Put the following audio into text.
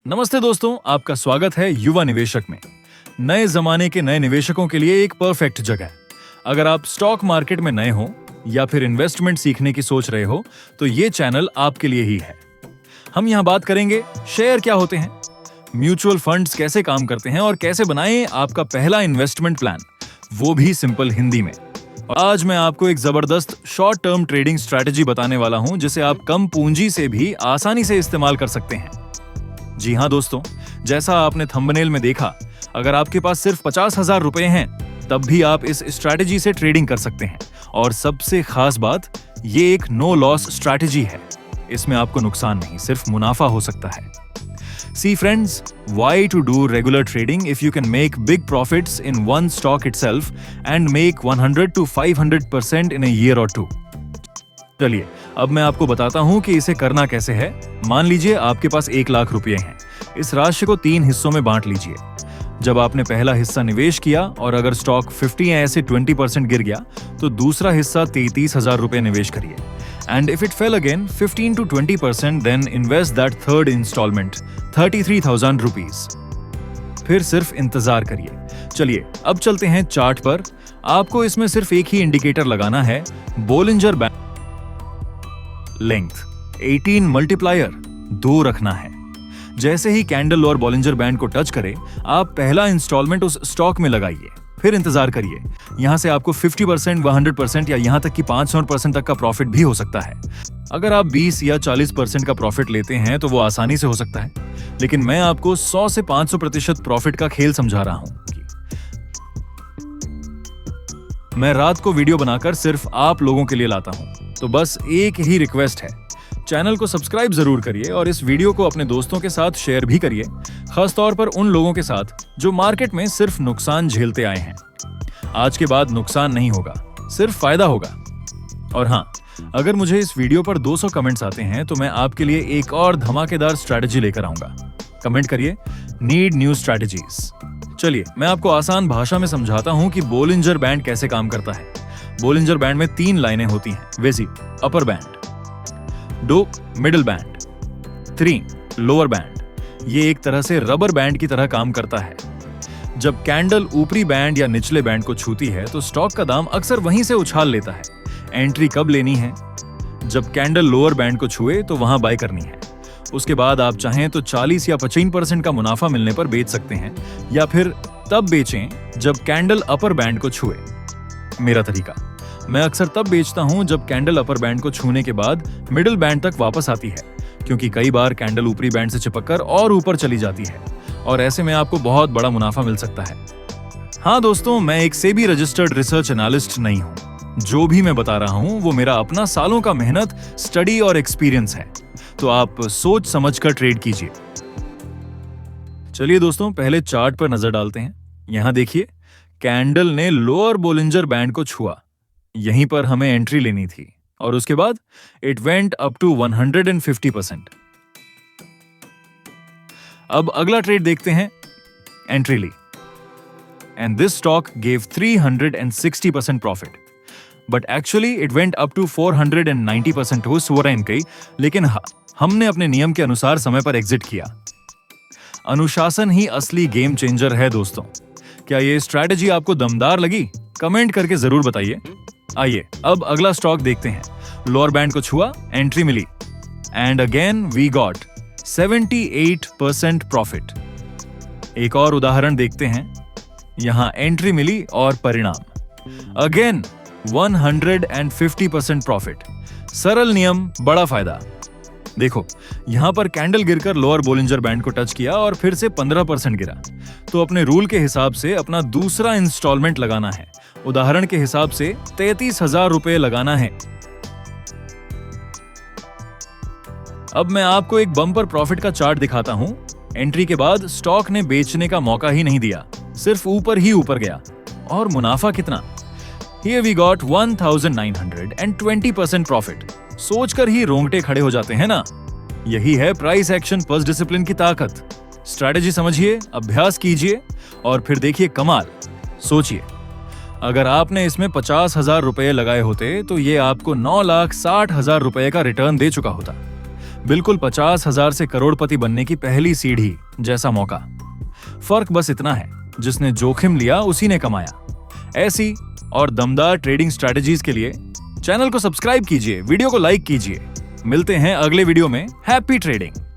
नमस्ते दोस्तों, आपका स्वागत है युवा निवेशक में। नए जमाने के नए निवेशकों के लिए एक परफेक्ट जगह। अगर आप स्टॉक मार्केट में नए हो या फिर इन्वेस्टमेंट सीखने की सोच रहे हो तो ये चैनल आपके लिए ही है। हम यहाँ बात करेंगे शेयर क्या होते हैं, म्यूचुअल फंड्स कैसे काम करते हैं और कैसे बनाएं आपका पहला इन्वेस्टमेंट प्लान, वो भी सिंपल हिंदी में। और आज मैं आपको एक जबरदस्त शॉर्ट टर्म ट्रेडिंग स्ट्रैटेजी बताने वाला हूं जिसे आप कम पूंजी से भी आसानी से इस्तेमाल कर सकते हैं। जी हाँ दोस्तों, जैसा आपने थंबनेल में देखा, अगर आपके पास सिर्फ 50,000 रुपए हैं तब भी आप इस स्ट्रैटेजी से ट्रेडिंग कर सकते हैं। और सबसे खास बात, ये एक नो लॉस स्ट्रैटेजी है। इसमें आपको नुकसान नहीं, सिर्फ मुनाफा हो सकता है। See friends, why to do regular trading if you can make big profits in one stock itself and make 100 to 500% in a year or two? चलिए अब मैं आपको बताता हूं कि इसे करना कैसे है। मान लीजिए आपके पास 1 लाख रुपए हैं। इस राशि को 3 हिस्सों में बांट लीजिए। जब आपने पहला हिस्सा निवेश किया और अगर स्टॉक 50 या ऐसे 20% गिर गया तो दूसरा हिस्सा 33,000 रुपए निवेश करिए। And if it fell again 15 to 20%, then invest that third installment, 33,000 rupees. फिर सिर्फ इंतजार करिए। चलिए अब चलते हैं चार्ट पर। आपको इसमें सिर्फ एक ही इंडिकेटर लगाना है, बोलिंजर बैंड लेंथ 18 मल्टीप्लायर 2 रखना है। जैसे ही कैंडल और बोलिंजर बैंड को टच करे, आप पहला इंस्टॉलमेंट उस स्टॉक में लगाइए। फिर इंतजार करिए। यहां से आपको 50%, 100% या यहां तक कि 500% तक का प्रॉफिट भी हो सकता है। अगर आप 20 या 40% का प्रॉफिट लेते हैं तो वो आसानी से हो सकता है, लेकिन मैं आपको 100 से 500% प्रॉफिट का खेल समझा रहा हूं। मैं रात को वीडियो बनाकर सिर्फ आप लोगों के लिए लाता हूं, तो बस एक ही रिक्वेस्ट है, चैनल को सब्सक्राइब जरूर करिए और इस वीडियो को अपने दोस्तों के साथ शेयर भी करिए, खास तौर पर उन लोगों के साथ जो मार्केट में सिर्फ नुकसान झेलते आए हैं। आज के बाद नुकसान नहीं होगा, सिर्फ फायदा होगा। और हाँ, अगर मुझे इस वीडियो पर 200 कमेंट्स आते हैं तो मैं आपके लिए एक और धमाकेदार स्ट्रैटेजी लेकर आऊंगा। कमेंट करिए, नीड न्यू स्ट्रैटेजीज। चलिए मैं आपको आसान भाषा में समझाता हूं कि बोलिंजर बैंड कैसे काम करता है। बोलिंजर बैंड में 3 लाइनें होती हैं, वैसी upper band, 2 middle band, 3 lower band. ये एक तरह से रबर बैंड की तरह काम करता है। जब कैंडल ऊपरी बैंड या निचले बैंड को छूती है तो स्टॉक का दाम अक्सर वहीं से उछाल लेता है। एंट्री कब लेनी है? जब कैंडल लोअर बैंड को छुए तो वहां बाय करनी है। उसके बाद आप चाहें तो 40 या 25% का मुनाफा मिलने पर बेच सकते हैं, या फिर तब बेचें जब कैंडल अपर बैंड को छुए। मेरा तरीका, मैं अक्सर तब बेचता हूं जब कैंडल अपर बैंड को छूने के बाद मिडिल बैंड तक वापस आती है, क्योंकि कई बार कैंडल ऊपरी बैंड से चिपककर और ऊपर चली जाती है और ऐसे में आपको बहुत बड़ा मुनाफा मिल सकता है। हाँ दोस्तों, मैं एक सेबी रजिस्टर्ड रिसर्च एनालिस्ट नहीं हूं। जो भी मैं बता रहा हूं वो मेरा अपना सालों का मेहनत, स्टडी और एक्सपीरियंस है, तो आप सोच समझकर ट्रेड कीजिए। चलिए दोस्तों, पहले चार्ट पर नजर डालते हैं। यहां देखिए, कैंडल ने लोअर बोलिंजर बैंड को छुआ, यहीं पर हमें एंट्री लेनी थी और उसके बाद इट वेंट अप टू 150%। अब अगला ट्रेड देखते हैं। एंट्री ली and this stock give 360% profit, but actually it went up to 490% हो स्वरन कई, लेकिन हमने अपने नियम के अनुसार समय पर एग्जिट किया। अनुशासन ही असली गेम चेंजर है दोस्तों। क्या ये स्ट्रैटेजी आपको दमदार लगी? कमेंट करके जरूर बताइए। आइए अब अगला स्टॉक देखते हैं। लोअर बैंड को छुआ, एंट्री मिली and again we got 78% profit. एक और उदाहरण देखते हैं। यहां एंट्री मिली और परिणाम अगेन 150% प्रॉफिट। सरल नियम, बड़ा फायदा। देखो, यहां पर कैंडल गिरकर लोअर बोलिंजर बैंड को टच किया और फिर से 15% गिरा, तो अपने रूल के हिसाब से अपना दूसरा इंस्टॉलमेंट लगाना है। उदाहरण के हिसाब से 33,000 रुपए लगाना है। अब मैं आपको एक बम्पर प्रॉफिट का चार्ट दिखाता हूं। एंट्री के बाद स्टॉक ने बेचने का मौका ही नहीं दिया, सिर्फ ऊपर ही ऊपर गया। और मुनाफा कितना? Here we got 1920% profit. सोचकर ही रोंगटे खड़े हो जाते हैं ना। यही है प्राइस एक्शन प्लस डिसिप्लिन की ताकत। स्ट्रैटेजी समझिए, अभ्यास कीजिए और फिर देखिए कमाल। सोचिए, अगर आपने इसमें 50,000 रुपए लगाए होते तो ये आपको 9,60,000 रुपए का रिटर्न दे चुका होता। बिल्कुल 50,000 से करोड़पति बनने की पहली सीढ़ी जैसा मौका। फर्क बस इतना है, जिसने जोखिम लिया उसी ने कमाया। ऐसी और दमदार ट्रेडिंग स्ट्रैटेजीज के लिए चैनल को सब्सक्राइब कीजिए, वीडियो को लाइक कीजिए। मिलते हैं अगले वीडियो में। Happy trading.